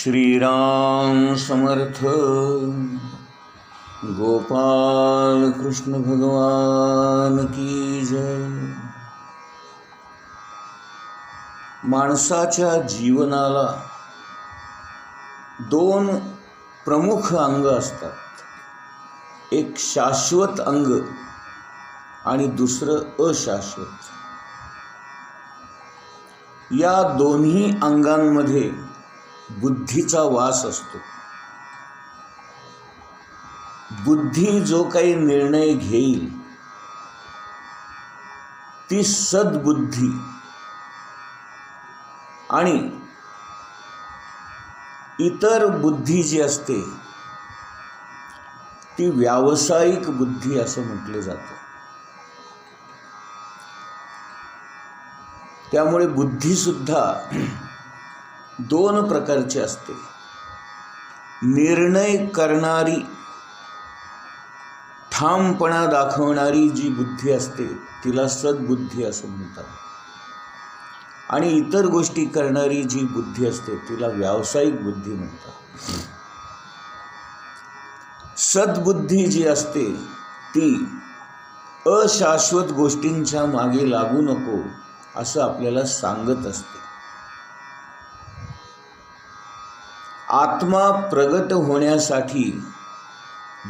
श्रीराम समर्थ. गोपाल कृष्ण भगवान की जय. माणसाच्या जीवनाला दोन प्रमुख अंग असतात. एक शाश्वत अंग आणि दुसरं अशाश्वत. या दोन्ही अंगांमध्ये बुद्धीचा वास असतो. बुद्धी जो काही निर्णय घेईल ती सद्बुद्धी आणि इतर बुद्धी जी असते ती व्यावसायिक बुद्धी असं म्हटले जातं. त्यामुळे बुद्धी सुद्धा दोन प्रकारची असते. निर्णय करणारी, ठामपणा दाखवणारी जी बुद्धी असते तिला सद्बुद्धी असं म्हणतात. आणि इतर गोष्टी करणारी जी बुद्धी असते तिला व्यावसायिक बुद्धी म्हणतात. सद्बुद्धी जी असते ती अशाश्वत गोष्टींच्या मागे लागू नको असं आपल्याला सांगत असते. आत्मा प्रगट होण्यासाठी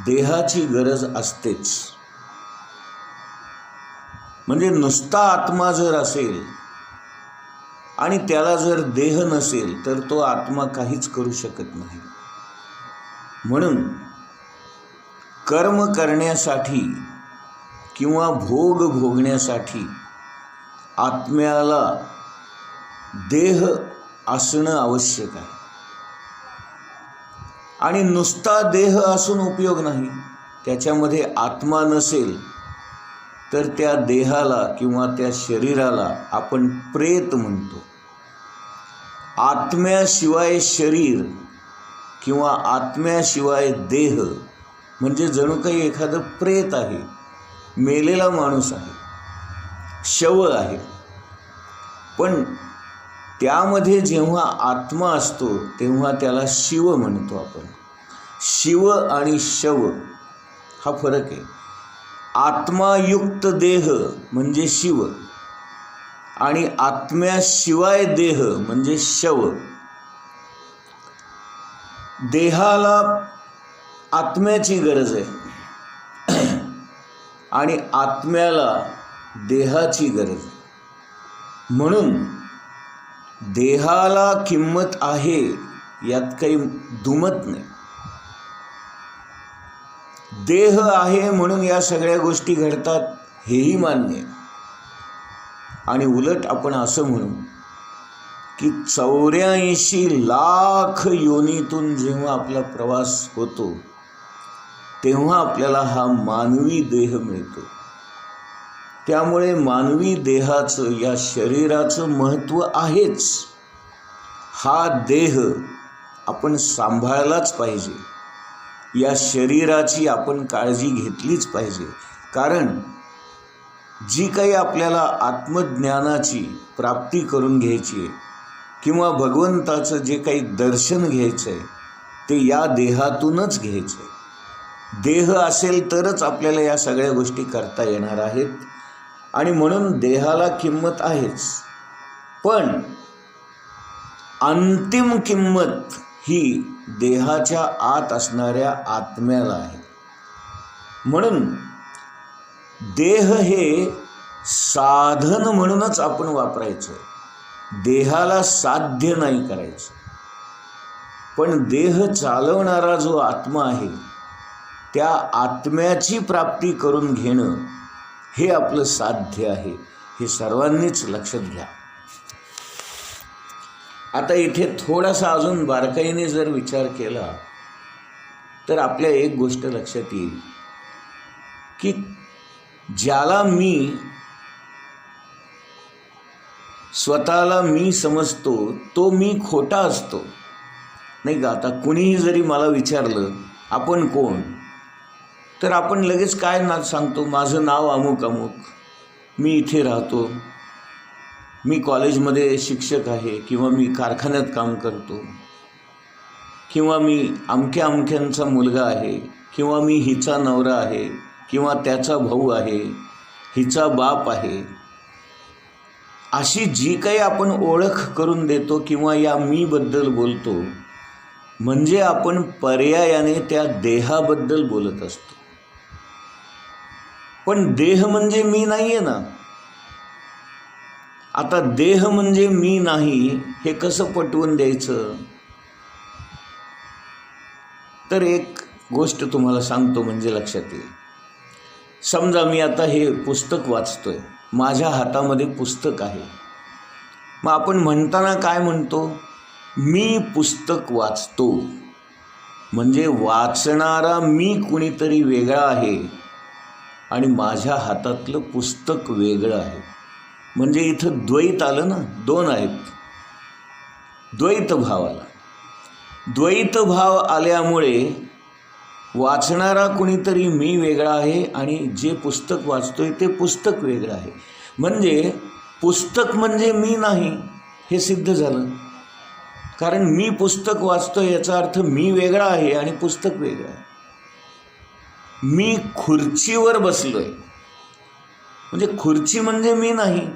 देहाची गरज असतेच. म्हणजे नुसता आत्मा जर असेल आणि त्याला जर देह नसेल तर तो आत्मा काहीच करू शकत नाही. म्हणून कर्म करण्यासाठी किंवा भोग भोगण्यासाठी आत्म्याला देह असणं आवश्यक आहे. आणि नुसता देह असून उपयोग नाही. त्याच्यामध्ये आत्मा नसेल तर त्या देहाला किंवा त्या शरीराला आपण प्रेत म्हणतो. आत्म्याशिवाय शरीर किंवा आत्म्याशिवाय देह म्हणजे जणू काही एखादं प्रेत आहे, मेलेला माणूस आहे, शव आहे. पण त्यामध्ये जेव्हा आत्मा असतो तेव्हा त्याला शिव म्हणतो आपण. शिव आणि शव हा फरक आहे. आत्मायुक्त देह म्हणजे शिव आणि आत्म्याशिवाय देह म्हणजे शव. देहाला आत्म्याची गरज आहे आणि आत्म्याला देहाची गरज आहे. म्हणून देहाला किंमत आहे यात काही दुमत नाही. देह आहे म्हणून या सगळ्या गोष्टी घडतात हेही मान्य. आणि उलट आपण असं म्हणू की 84 लाख योनीतून जेव्हा आपला प्रवास होतो तेव्हा आपल्याला हा मानवी देह मिळतो. त्यामुळे मानवी देहाचं, या शरीराचं महत्त्व आहेच. हा देह आपण सांभाळलाच पाहिजे. या शरीराची आपण काळजी घेतलीच पाहिजे. कारण जी काही आपल्याला आत्मज्ञानाची प्राप्ती करून घ्यायची आहे किंवा भगवंताचं जे काही दर्शन घ्यायचं आहे ते या देहातूनच घ्यायचं आहे. देह असेल तरच आपल्याला या सगळ्या गोष्टी करता येणार आहेत. आणि म्हणून देहाला किंमत आहेच. पण अंतिम किंमत ही देहाच्या आत असणाऱ्या आत्म्याला आहे. म्हणून देह हे साधन म्हणूनच आपण वापरायचं. देहाला साध्य नाही करायचं. पण देह चालवणारा जो आत्मा आहे त्या आत्म्याची प्राप्ती करून घेणं हे आपलं साध्य आहे. हे सर्वांनीच लक्षात घ्या. आता इथे थोडासा अजून बारकाईने जर विचार केला तर आपल्या एक गोष्ट लक्षात येईल की ज्याला मी स्वतःला मी समजतो तो मी खोटा असतो, नाही का? आता कुणीही जरी मला विचारलं आपण कोण, तर आपण लगेच काय ना सांगतो, माझं नाव अमुक अमुक, मी इथे राहतो, मी कॉलेजमध्ये शिक्षक आहे किंवा मी कारखान्यात काम करतो. किंवा मी अमक्या अमक्यांचा मुलगा आहे, किंवा मी हिचा नवरा आहे, किंवा त्याचा भाऊ आहे, हिचा बाप आहे, अशी जी काही आपण ओळख करून देतो किंवा या मीबद्दल बोलतो, म्हणजे आपण पर्यायाने त्या देहाबद्दल बोलत असतो. पण देह म्हणजे मी नाही आहे ना. आता देह म्हणजे मी नाही हे कसं पटवून द्यायचं? तर एक गोष्ट तुम्हाला सांगतो म्हणजे लक्षात येईल. समजा मी आता हे पुस्तक वाचतोय, माझ्या हातामध्ये पुस्तक आहे. मग आपण म्हणताना काय म्हणतो? मी पुस्तक वाचतो. म्हणजे वाचणारा मी कुणीतरी वेगळा आहे आणि माझ्या हातातलं पुस्तक वेगळं आहे. म्हणजे इथं द्वैत आलं ना, दोन आहेत. द्वैत भाव आला. द्वैत भाव आल्यामुळे वाचणारा कुणीतरी मी वेगळा आहे आणि जे पुस्तक वाचतोय ते पुस्तक वेगळं आहे. म्हणजे पुस्तक म्हणजे मी नाही हे सिद्ध झालं. कारण मी पुस्तक वाचतोय याचा अर्थ मी वेगळा आहे आणि पुस्तक वेगळं आहे. मी खुर्चीवर बसलोय म्हणजे खुर्ची म्हणजे मी नाही.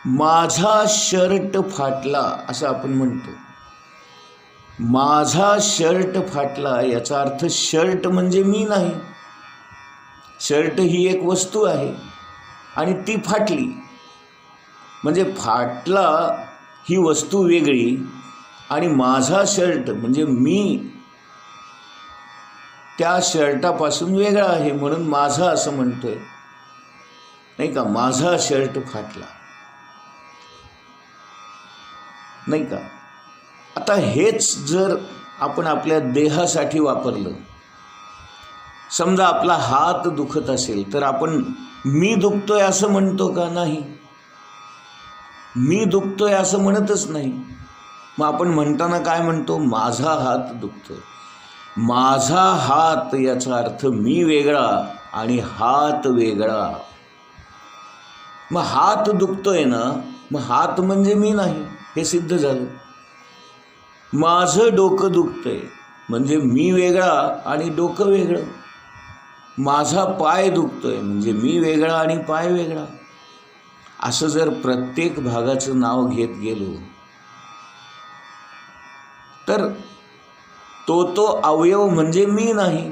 माझा शर्ट फाटला असं आपण म्हणतो. माझा शर्ट फाटला याचा अर्थ शर्ट म्हणजे मी नाही. शर्ट ही एक वस्तू आहे आणि ती फाटली म्हणजे फाटला ही वस्तू वेगळी आणि माझा शर्ट म्हणजे मी त्या शर्टापासून वेगळा आहे म्हणून माझा असं म्हणतोय, नाही का. माझा शर्ट फाटला, नाही का. आता हेच जर आपण आपल्या देहासाठी वापरलं, समजा आपला हात दुखत असेल तर आपण मी दुखतोय असं म्हणतो का? नाही. मी दुखतोय असं म्हणतच नाही. मग आपण म्हणताना काय म्हणतो? माझा हात दुखतोय. माझा हात याचा अर्थ मी वेगळा आणि हात वेगळा. मग हात दुखतोय ना, मग हात म्हणजे मी नाही हे सिद्ध झालं. माझं डोकं दुखतंय म्हणजे मी वेगळा आणि डोकं वेगळं. माझा पाय दुखतोय म्हणजे मी वेगळा आणि पाय वेगळा. असं जर प्रत्येक भागाचं नाव घेत गेलो तर तो अवयव म्हणजे मी नाही.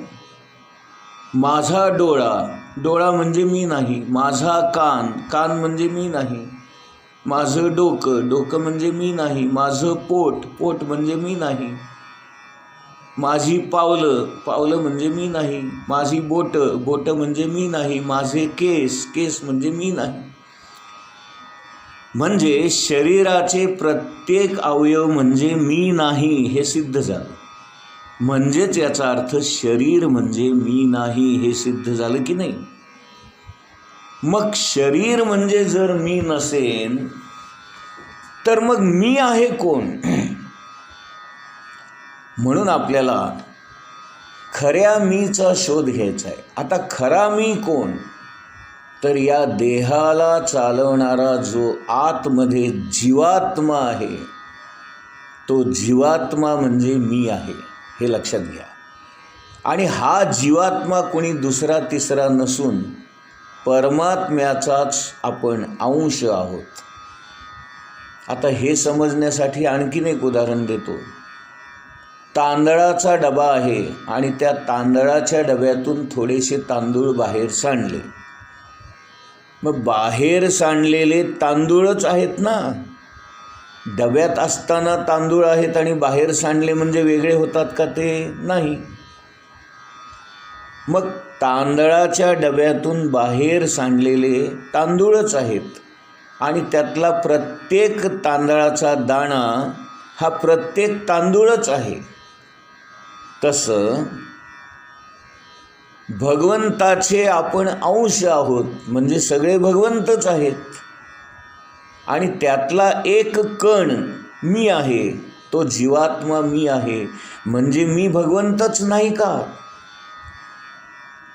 माझा डोळा म्हणजे मी नाही. माझा कान म्हणजे मी नाही. माझं डोकं म्हणजे मी नाही. माझं पोट म्हणजे मी नाही. माझी पावलं म्हणजे मी नाही. माझी बोट म्हणजे मी नाही. माझे केस म्हणजे मी नाही. म्हणजे शरीराचे प्रत्येक अवयव म्हणजे मी नाही हे सिद्ध झालं. म्हणजेच याचा अर्थ शरीर म्हणजे मी नाही हे सिद्ध झालं की नाही. मग शरीर म्हणजे जर मी नसेन तर मग मी आहे कोण? म्हणून आपल्याला खऱ्या मीचा शोध घ्यायचा आहे. आता खरा मी कोण? तर या देहाला चालवणारा जो आतमध्ये जीवात्मा आहे तो जीवात्मा म्हणजे मी आहे हे लक्षात घ्या. आणि हा जीवात्मा कोणी दुसरा तिसरा नसून परमात्म्याचाच आपण अंश आहोत. आता हे समजण्यासाठी आणखीन एक उदाहरण देतो. तांदळाचा डबा आहे आणि त्या तांदळाच्या डब्यातून थोडेसे तांदूळ बाहेर सांडले. मग बाहेर सांडलेले तांदूळच आहेत ना. डब्यात असताना तांदूळ आहेत आणि बाहेर सांडले म्हणजे वेगळे होतात का? ते नाही. मग तांदळाच्या डब्यातून बाहेर सांडलेले तांदूळच आहेत आणि त्यातला प्रत्येक तांदळाचा दाणा हा प्रत्येक तांदूळच आहे. तसं भगवंताचे आपण अंश आहोत म्हणजे सगळे भगवंतच आहेत आणि त्यातला एक कण मी आहे, तो जीवात्मा मी आहे. म्हणजे मी भगवंतच नाही का?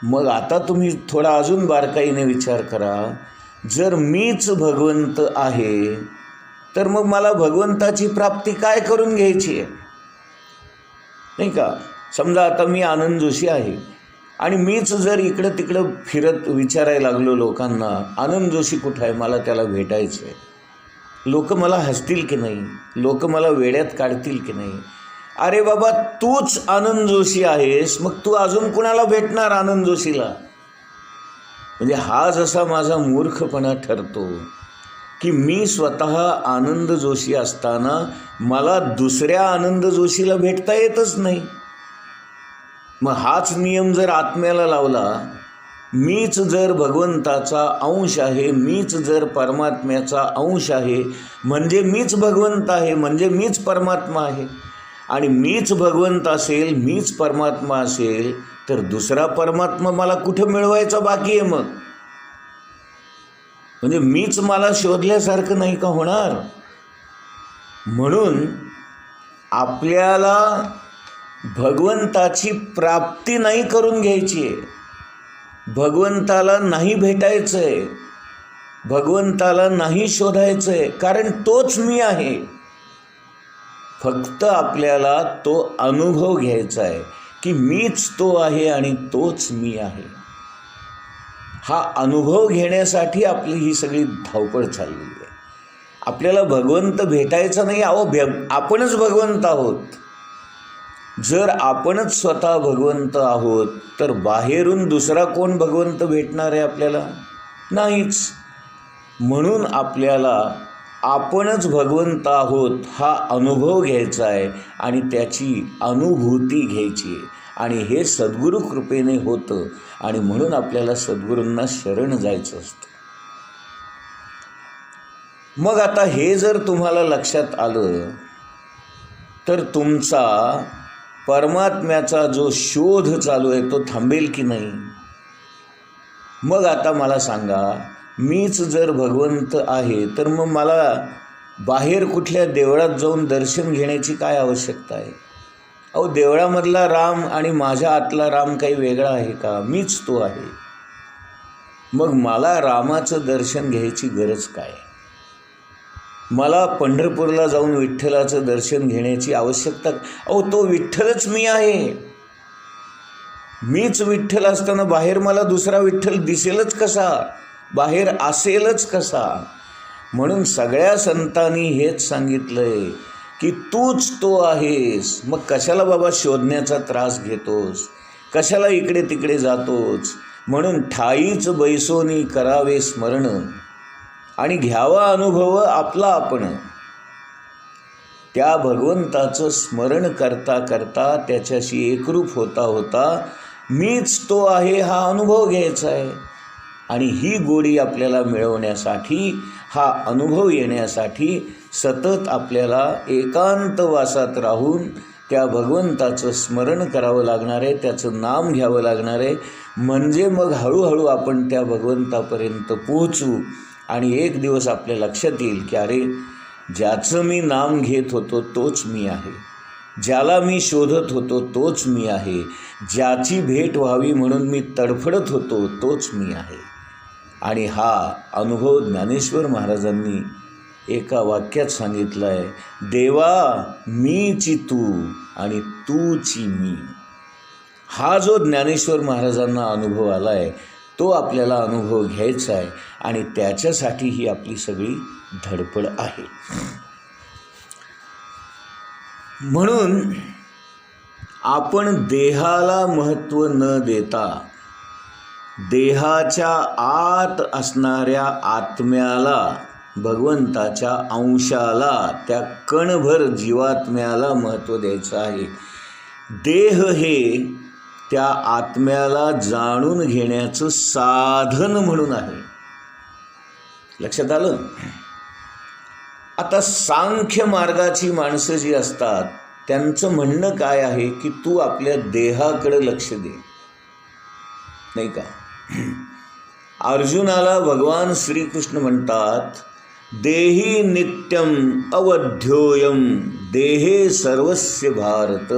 मग आता तुम्ही थोडा अजून बारकाईने विचार करा. जर मीच भगवंत आहे तर मग मला भगवंताची प्राप्ती काय करून घ्यायची आहे, नाही का? समजा आता मी आनंद जोशी आहे आणि मीच जर इकडं तिकडं फिरत विचारायला लागलो लोकांना, आनंद जोशी कुठं आहे, मला त्याला भेटायचं आहे, लोक मला हसतील की नाही, लोक मला वेड्यात काढतील की नाही? अरे बाबा, तूच आनंद जोशी आहेस, मग तू अजून कुणाला भेटणार आनंद जोशीला? म्हणजे हा जसा माझा मूर्खपणा ठरतो की मी स्वतः आनंद जोशी असताना मला दुसऱ्या आनंद जोशीला भेटता येतच नाही. मग हाच नियम जर आत्म्याला लावला, मीच जर भगवंताचा अंश आहे, मीच जर परमात्म्याचा अंश आहे, म्हणजे मीच भगवंत आहे, म्हणजे मीच परमात्मा आहे. आणि मीच भगवंत असेल, मीच परमात्मा असेल, तर दुसरा परमात्मा मला कुठं मिळवायचा बाकी आहे? मग म्हणजे मीच मला शोधल्यासारखं नाही का होणार? म्हणून आपल्याला भगवंताची प्राप्ती नाही करून घ्यायची आहे, भगवंताला नाही भेटायचं आहे, भगवंताला नाही शोधायचं आहे, कारण तोच मी आहे. फक्त आपल्याला तो अनुभव घ्यायचा आहे की मीच तो आहे आणि तोच मी आहे. हा अनुभव घेण्यासाठी आपली ही सगळी धावपळ चाललेली आहे. आपल्याला भगवंत भेटायचा नाही, आपणच भगवंत आहोत. जर आपणच स्वतः भगवंत आहोत तर बाहेरून दुसरा कोण भगवंत भेटणार आहे आपल्याला? नाहीच. म्हणून आपल्याला आपणच भगवंत आहोत हा अनुभव घ्यायचा आहे आणि त्याची अनुभूती घ्यायची आहे. आणि हे सद्गुरू कृपेने होतं आणि म्हणून आपल्याला सद्गुरूंना शरण जायचं असतं. मग आता हे जर तुम्हाला लक्षात आलं तर तुमचा परमात्म्याचा जो शोध चालू आहे तो थांबेल की नाही? मग आता मला सांगा, मीच जर भगवंत आहे तर मग मला बाहेर कुठल्या देवळात जाऊन दर्शन घेण्याची काय आवश्यकता आहे? अहो, देवळामधला राम आणि माझ्या आतला राम काही वेगळा आहे का? मीच तो आहे. मग मला रामाचं दर्शन घ्यायची गरज काय? मला पंढरपूरला जाऊन विठ्ठलाचं दर्शन घेण्याची आवश्यकता? अहो, तो विठ्ठलच मी आहे. मीच विठ्ठल असताना बाहेर मला दुसरा विठ्ठल दिसेलच कसा, बाहेर असेलच कसा? म्हणून सगळ्या संतांनी हेच सांगितलंय की तूच तो आहेस. मग कशाला बाबा शोधण्याचा त्रास घेतोस, कशाला इकडे तिकडे जातोस? म्हणून ठाईच बैसोनी करावे स्मरण आणि घ्यावा अनुभव आपला आपण. त्या भगवंताचं स्मरण करता करता त्याच्याशी एकरूप होता होता मीच तो आहे हा अनुभव घ्यायचा आहे. आणि ही गोडी आपल्याला मिळवण्यासाठी, हा अनुभव येण्यासाठी सतत आपल्याला एकांतवासात राहून त्या भगवंताचं स्मरण करावं लागणार आहे, त्याचं नाम घ्यावं लागणार आहे. म्हणजे मग हळूहळू आपण त्या भगवंतापर्यंत पोहोचू आणि एक दिवस आपल्या लक्षात येईल की अरे, ज्याचं मी नाम घेत होतो तोच मी आहे, ज्याला मी शोधत होतो तोच मी आहे, ज्याची भेट व्हावी म्हणून मी तडफडत होतो तोच मी आहे. आणि हा अनुभव ज्ञानेश्वर महाराजांनी एका वाक्यात सांगितलं आहे, देवा मीची तू आणि तूची मी. हा जो ज्ञानेश्वर महाराजांना अनुभव आला आहे तो आपल्याला अनुभव घ्यायचा आहे आणि त्याच्यासाठी ही आपली सगळी धडपड आहे. म्हणून आपण देहाला महत्त्व न देता देहाच्या आत असणाऱ्या आत्म्याला, भगवंताच्या अंशाला, त्या कणभर जीवात्म्याला महत्त्व द्यायचं आहे. देह हे त्या आत्म्याला जाणून घेण्याचं साधन म्हणून आहे. लक्षात आलं? आता सांख्य मार्गाची माणसं जी असतात त्यांचं म्हणणं काय आहे की तू आपल्या देहाकडे लक्ष दे, नाही का? अर्जुनाला भगवान श्रीकृष्ण म्हणतात, देही नित्यम अवध्योयम देहे सर्वस्य भारत.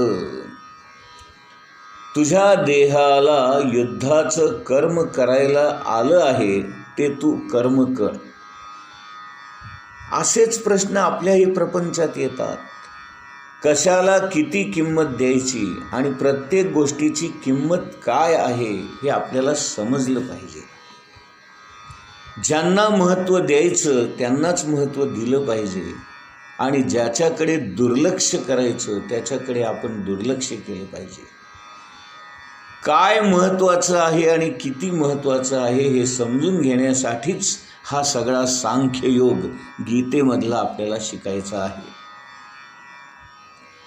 तुझ्या देहाला युद्धाचं कर्म करायला आलं आहे ते तू कर्म कर. असेच प्रश्न आपल्याही प्रपंचात येतात. कशाला किती किंमत द्यायची आणि प्रत्येक गोष्टीची किंमत काय आहे हे आपल्याला समजलं पाहिजे. ज्यांना महत्त्व द्यायचं त्यांनाच महत्त्व दिलं पाहिजे आणि ज्याच्याकडे दुर्लक्ष करायचं त्याच्याकडे आपण दुर्लक्ष केलं पाहिजे. काय महत्त्वाचं आहे आणि किती महत्त्वाचं आहे हे समजून घेण्यासाठीच हा सगळा सांख्ययोग गीतेमधला आपल्याला शिकायचा आहे.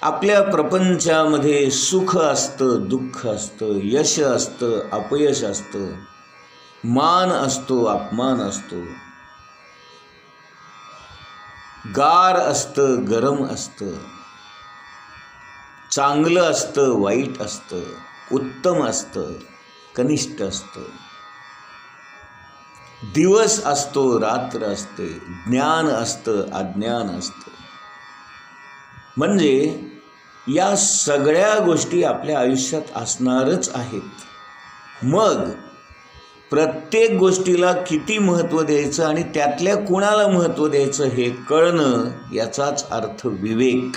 आपल्या प्रपंचामध्ये सुख असतं, दुःख असतं, यश असतं, अपयश असतं, मान असतो, अपमान असतो, गार असतं, गरम असतं, चांगलं असतं, वाईट असतं, उत्तम असतं, कनिष्ठ असतं, दिवस असतो, रात्र असते, ज्ञान असतं, अज्ञान असतं. म्हणजे या सगळ्या गोष्टी आपल्या आयुष्यात असणारच आहेत. मग प्रत्येक गोष्टीला किती महत्त्व द्यायचं आणि त्यातल्या कुणाला महत्त्व द्यायचं हे कळणं, याचाच अर्थ विवेक.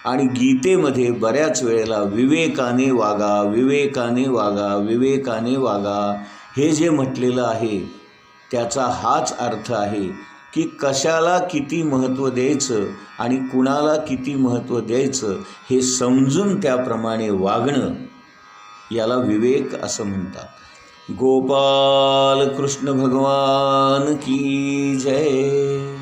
आणि गीतेमध्ये बऱ्याच वेळेला विवेकाने वागा, विवेकाने वागा, विवेकाने वागा हे जे म्हटलेलं आहे त्याचा हाच अर्थ आहे की कशाला किती महत्त्व द्यायचं आणि कुणाला किती महत्त्व द्यायचं हे समजून त्याप्रमाणे वागणं, याला विवेक असं म्हणतात. गोपाल कृष्ण भगवान की जय.